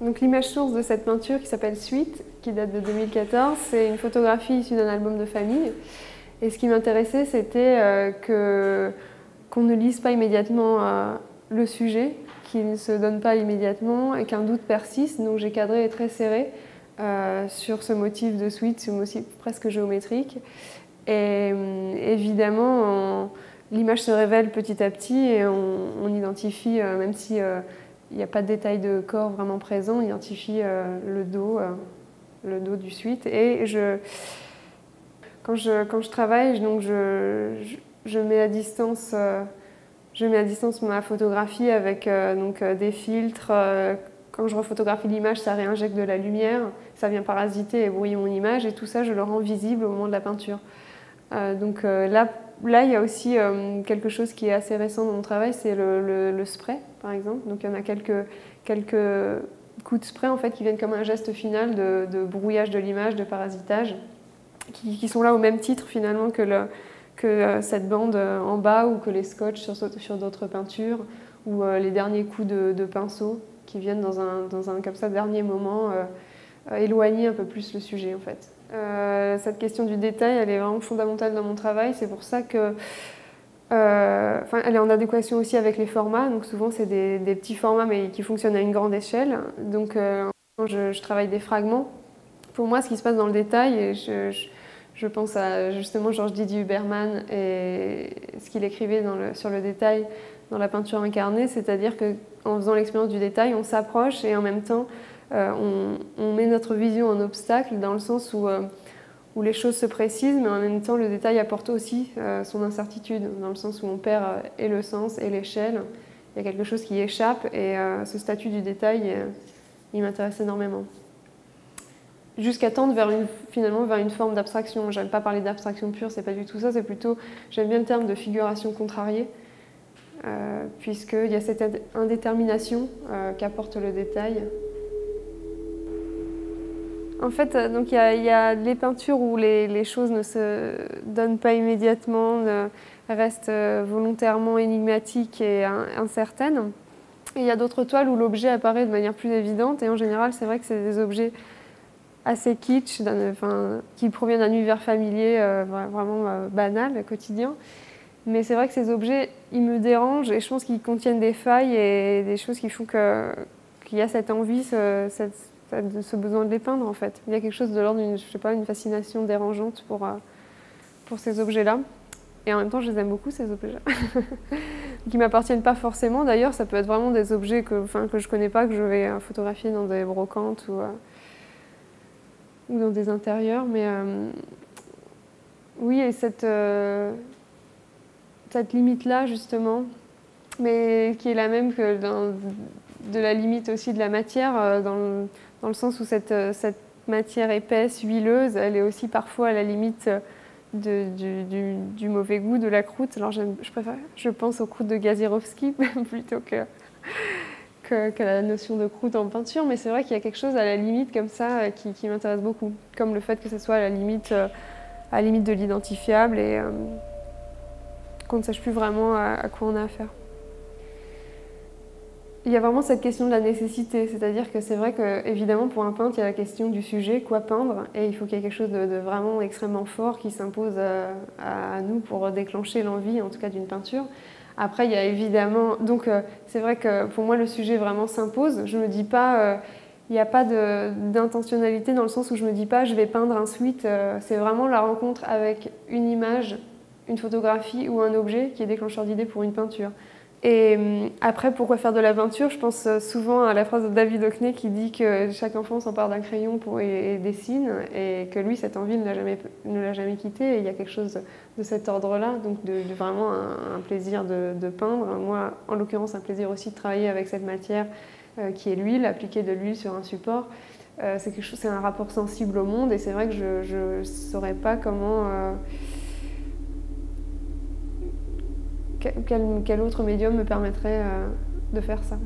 Donc l'image source de cette peinture qui s'appelle Suite, qui date de 2014, c'est une photographie issue d'un album de famille. Et ce qui m'intéressait, c'était qu'on ne lise pas immédiatement le sujet, qu'il ne se donne pas immédiatement et qu'un doute persiste. Donc j'ai cadré très serré sur ce motif de suite, ce motif presque géométrique. Et évidemment, l'image se révèle petit à petit et on identifie, même si il n'y a pas de détail de corps vraiment présent, on identifie le dos du suite. Et quand je travaille, donc je mets à distance ma photographie avec des filtres. Quand je refotographie l'image, ça réinjecte de la lumière, ça vient parasiter et brouiller mon image, et tout ça, je le rends visible au moment de la peinture. Là, il y a aussi quelque chose qui est assez récent dans mon travail, c'est le spray, par exemple. Donc, il y en a quelques coups de spray en fait, qui viennent comme un geste final de brouillage de l'image, de parasitage, qui sont là au même titre finalement que cette bande en bas ou que les scotch sur d'autres peintures ou les derniers coups de pinceau qui viennent dans un comme ça, dernier moment éloigner un peu plus le sujet en fait. Cette question du détail, elle est vraiment fondamentale dans mon travail. C'est pour ça que elle est en adéquation aussi avec les formats. Donc souvent, c'est des petits formats mais qui fonctionnent à une grande échelle. Donc je travaille des fragments. Pour moi, ce qui se passe dans le détail, et je pense à justement Georges Didier Huberman et ce qu'il écrivait sur le détail dans la peinture incarnée, c'est-à-dire qu'en faisant l'expérience du détail, on s'approche et en même temps, on met notre vision en obstacle dans le sens où les choses se précisent, mais en même temps, le détail apporte aussi son incertitude, dans le sens où on perd et le sens et l'échelle. Il y a quelque chose qui échappe et ce statut du détail, il m'intéresse énormément. Jusqu'à tendre finalement vers une forme d'abstraction. J'aime pas parler d'abstraction pure, c'est pas du tout ça, c'est plutôt, j'aime bien le terme de figuration contrariée, puisqu'il y a cette indétermination qu'apporte le détail. En fait, donc il y a les peintures où les choses ne se donnent pas immédiatement, restent volontairement énigmatiques et incertaines. Et il y a d'autres toiles où l'objet apparaît de manière plus évidente, et en général, c'est vrai que c'est des objets assez kitsch, qui proviennent d'un univers familier vraiment banal, quotidien. Mais c'est vrai que ces objets, ils me dérangent et je pense qu'ils contiennent des failles et des choses qui font qu'il y a cette envie, ce besoin de les peindre en fait. Il y a quelque chose de l'ordre d'une, je sais pas, une fascination dérangeante pour ces objets-là. Et en même temps, je les aime beaucoup, ces objets-là. Qui ne m'appartiennent pas forcément. D'ailleurs, ça peut être vraiment des objets que je ne connais pas, que je vais photographier dans des brocantes ou dans des intérieurs. Mais oui, et cette limite-là, justement, mais qui est la même que de la limite aussi de la matière, dans le sens où cette matière épaisse, huileuse, elle est aussi parfois à la limite du mauvais goût de la croûte. Alors je pense aux croûtes de Gazierovski plutôt que la notion de croûte en peinture, mais c'est vrai qu'il y a quelque chose à la limite comme ça qui m'intéresse beaucoup, comme le fait que ce soit à la limite de l'identifiable et qu'on ne sache plus vraiment à quoi on a affaire. Il y a vraiment cette question de la nécessité, c'est-à-dire que c'est vrai qu'évidemment pour un peintre, il y a la question du sujet, quoi peindre, et il faut qu'il y ait quelque chose de vraiment extrêmement fort qui s'impose à nous pour déclencher l'envie, en tout cas d'une peinture. Après, il y a évidemment... Donc c'est vrai que pour moi, le sujet vraiment s'impose. Je ne me dis pas... il n'y a pas d'intentionnalité dans le sens où je ne me dis pas je vais peindre un suite. C'est vraiment la rencontre avec une image, une photographie ou un objet qui est déclencheur d'idée pour une peinture. Et après, pourquoi faire de la peinture? Je pense souvent à la phrase de David Hockney qui dit que chaque enfant s'empare d'un crayon et dessine, et que lui, cette envie ne l'a jamais quitté. Et il y a quelque chose de cet ordre-là, donc de vraiment un plaisir de peindre. Moi, en l'occurrence, un plaisir aussi de travailler avec cette matière qui est l'huile, appliquer de l'huile sur un support. C'est un rapport sensible au monde, et c'est vrai que je ne saurais pas comment... Quel autre médium me permettrait de faire ça?